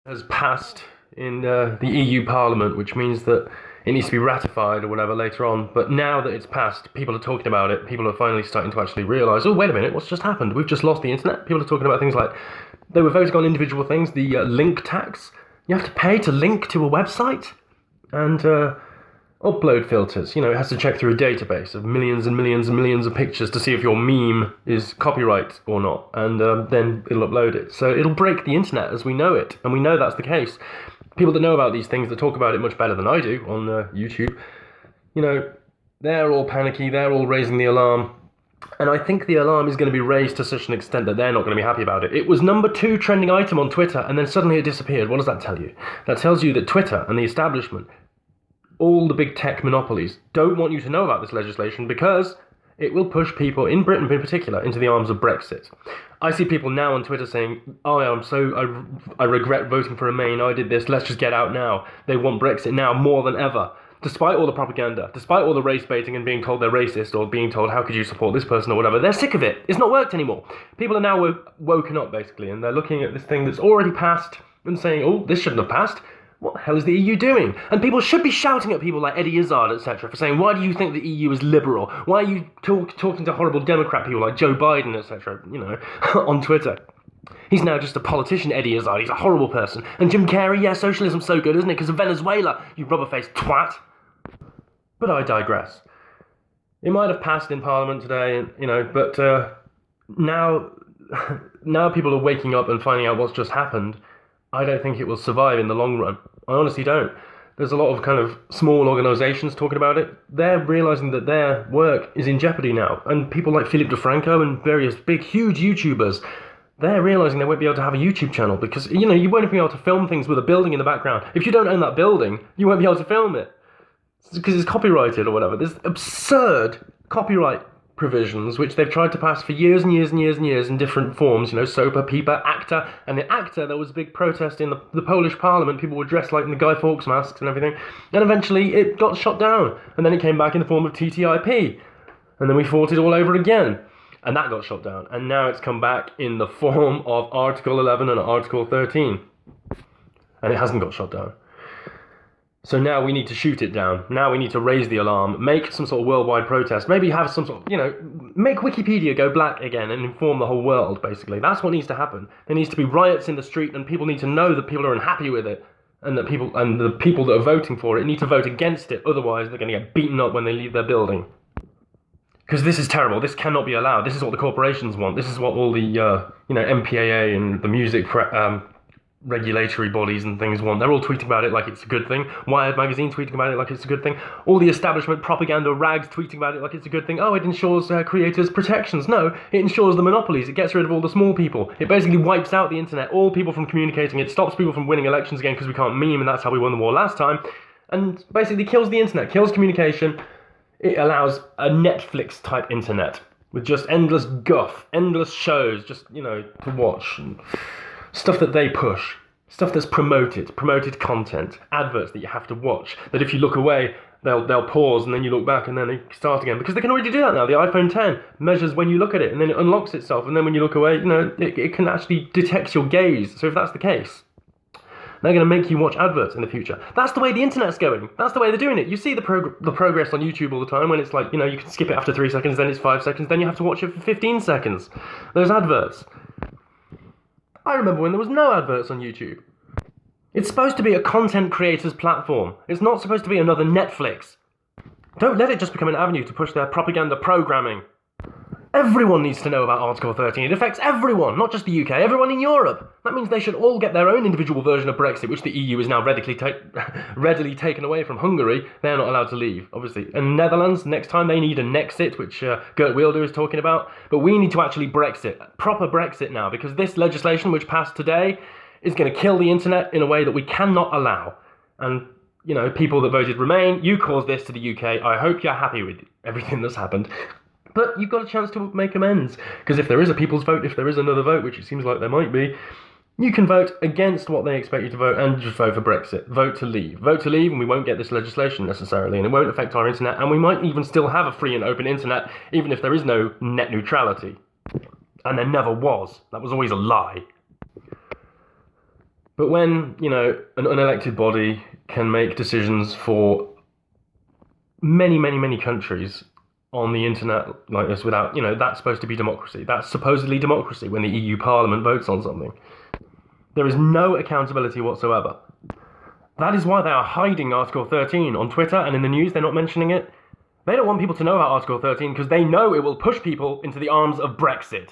has passed in the EU Parliament, which means that it needs to be ratified or whatever later on. But now that it's passed, people are talking about it. People are finally starting to actually realise, oh, wait a minute, what's just happened? We've just lost the internet. People are talking about things like they were voting on individual things, the link tax. You have to pay to link to a website. And upload filters. It has to check through a database of millions and millions and millions of pictures to see if your meme is copyright or not, and then it'll upload it. So it'll break the internet as we know it, and we know that's the case. People that know about these things, that talk about it much better than I do on YouTube, they're all panicky, they're all raising the alarm, and I think the alarm is going to be raised to such an extent that they're not going to be happy about it. It was number 2 trending item on Twitter, and then suddenly it disappeared. What does that tell you? That tells you that Twitter and the establishment, all the big tech monopolies, don't want you to know about this legislation because it will push people, in Britain in particular, into the arms of Brexit. I see people now on Twitter saying, oh, I regret voting for Remain, I did this, let's just get out now. They want Brexit now more than ever. Despite all the propaganda, despite all the race baiting and being told they're racist or being told, how could you support this person or whatever, they're sick of it. It's not worked anymore. People are now woken up, basically, and they're looking at this thing that's already passed and saying, oh, this shouldn't have passed. What the hell is the EU doing? And people should be shouting at people like Eddie Izzard, etc., for saying, why do you think the EU is liberal? Why are you talking to horrible Democrat people like Joe Biden, etc., on Twitter? He's now just a politician, Eddie Izzard. He's a horrible person. And Jim Carrey, yeah, socialism's so good, isn't it? Because of Venezuela, you rubber-faced twat. But I digress. It might have passed in Parliament today, but now people are waking up and finding out what's just happened. I don't think it will survive in the long run. I honestly don't. There's a lot of kind of small organisations talking about it. They're realising that their work is in jeopardy now. And people like Philip DeFranco and various big, huge YouTubers, they're realising they won't be able to have a YouTube channel because, you won't be able to film things with a building in the background. If you don't own that building, you won't be able to film it because it's copyrighted or whatever. There's absurd copyright provisions which they've tried to pass for years and years and years and years in different forms, SOPA, PIPA, ACTA, and the ACTA, there was a big protest in the Polish parliament. People were dressed like in the Guy Fawkes masks and everything, and eventually it got shot down, and then it came back in the form of TTIP, and then we fought it all over again, and that got shot down, and now it's come back in the form of Article 11 and Article 13, and it hasn't got shot down. So now we need to shoot it down. Now we need to raise the alarm, make some sort of worldwide protest, maybe have some sort of, make Wikipedia go black again and inform the whole world, basically. That's what needs to happen. There needs to be riots in the street and people need to know that people are unhappy with it and that the people that are voting for it need to vote against it. Otherwise, they're going to get beaten up when they leave their building. Because this is terrible. This cannot be allowed. This is what the corporations want. This is what all the, MPAA and the music regulatory bodies and things want. They're all tweeting about it like it's a good thing. Wired magazine tweeting about it like it's a good thing. All the establishment propaganda rags tweeting about it like it's a good thing. Oh, it ensures creators protections. No, it ensures the monopolies. It gets rid of all the small people. It basically wipes out the internet, all people from communicating. It stops people from winning elections again because we can't meme, and that's how we won the war last time. And basically kills the internet, kills communication. It allows a Netflix type internet with just endless guff, endless shows just, to watch. Stuff that they push, stuff that's promoted content, adverts that you have to watch, that if you look away, they'll pause and then you look back and then they start again. Because they can already do that now. The iPhone 10 measures when you look at it and then it unlocks itself, and then when you look away, it can actually detect your gaze. So if that's the case, they're going to make you watch adverts in the future. That's the way the internet's going. That's the way they're doing it. You see the progress on YouTube all the time when it's like, you can skip it after 3 seconds, then it's 5 seconds, then you have to watch it for 15 seconds. Those adverts. I remember when there was no adverts on YouTube. It's supposed to be a content creator's platform. It's not supposed to be another Netflix. Don't let it just become an avenue to push their propaganda programming. Everyone needs to know about Article 13. It affects everyone, not just the UK, everyone in Europe. That means they should all get their own individual version of Brexit, which the EU is now readily taken away from Hungary. They're not allowed to leave, obviously. And Netherlands, next time they need a Nexit, which Geert Wilders is talking about. But we need to actually Brexit, proper Brexit now, because this legislation, which passed today, is going to kill the internet in a way that we cannot allow. And, people that voted Remain, you caused this to the UK. I hope you're happy with everything that's happened. But you've got a chance to make amends. Because if there is a people's vote, if there is another vote, which it seems like there might be, you can vote against what they expect you to vote and just vote for Brexit. Vote to leave. Vote to leave and we won't get this legislation necessarily, and it won't affect our internet, and we might even still have a free and open internet, even if there is no net neutrality. And there never was. That was always a lie. But when, an unelected body can make decisions for many, many, many countries on the internet like this without, that's supposed to be democracy. That's supposedly democracy when the EU Parliament votes on something. There is no accountability whatsoever. That is why they are hiding Article 13 on Twitter and in the news. They're not mentioning it. They don't want people to know about Article 13 because they know it will push people into the arms of Brexit.